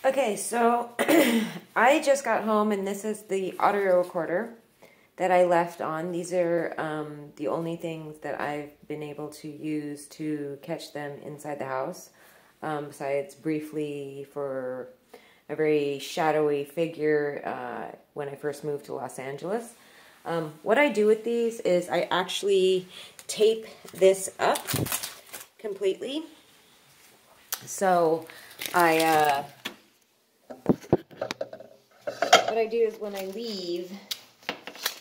Okay, so I just got home and this is the audio recorder that I left on. These are the only things that I've been able to use to catch them inside the house, besides briefly for a very shadowy figure when I first moved to Los Angeles. What I do with these is I actually tape this up completely. So what I do is when I leave,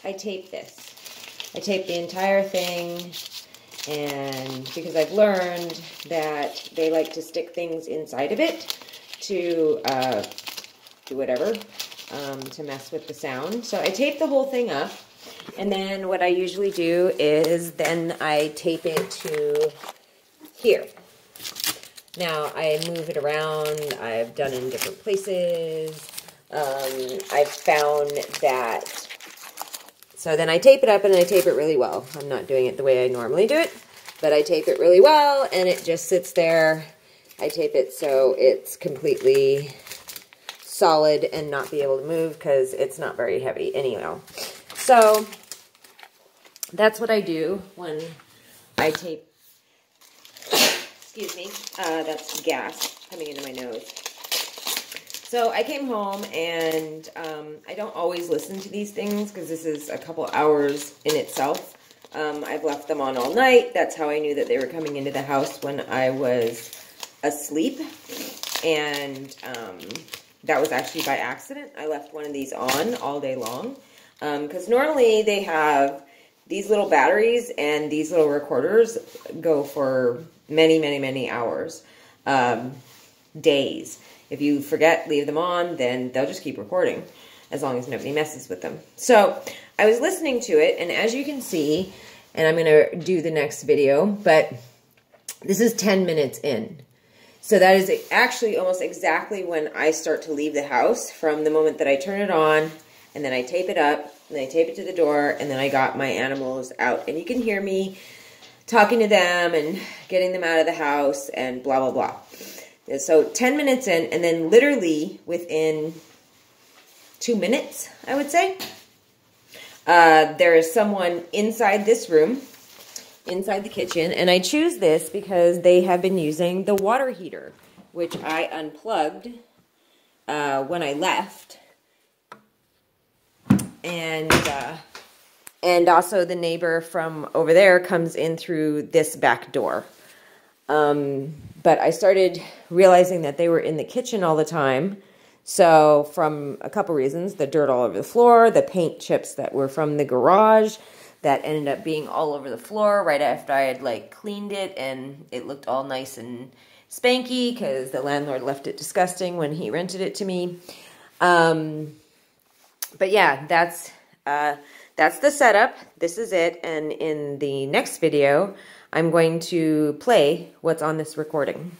I tape this. I tape the entire thing, and because I've learned that they like to stick things inside of it to do whatever, to mess with the sound. So I tape the whole thing up, and then what I usually do is then I tape it to here. Now, I move it around. I've done it in different places. I've found that, so then I tape it up and I tape it really well. I'm not doing it the way I normally do it, but I tape it really well and it just sits there. I tape it so it's completely solid and not be able to move because it's not very heavy anyhow. So that's what I do when I tape. Excuse me, that's gas coming into my nose. So I came home and I don't always listen to these things because this is a couple hours in itself. I've left them on all night. That's how I knew that they were coming into the house when I was asleep. And that was actually by accident. I left one of these on all day long because normally they have these little batteries and these little recorders go for many, many, many hours, days. If you forget, leave them on, then they'll just keep recording as long as nobody messes with them. So I was listening to it, and as you can see, and I'm going to do the next video, but this is 10 minutes in. So that is actually almost exactly when I start to leave the house, from the moment that I turn it on, and then I tape it up, and then I tape it to the door, and then I got my animals out. And you can hear me talking to them and getting them out of the house and blah, blah, blah. So 10 minutes in, and then literally within 2 minutes, I would say, there is someone inside this room, inside the kitchen, and I choose this because they have been using the water heater, which I unplugged when I left. And also the neighbor from over there comes in through this back door. But I started realizing that they were in the kitchen all the time. So from a couple reasons, the dirt all over the floor, the paint chips that were from the garage that ended up being all over the floor right after I had like cleaned it and it looked all nice and spanky because the landlord left it disgusting when he rented it to me. But yeah, that's the setup. This is it. And in the next video, I'm going to play what's on this recording.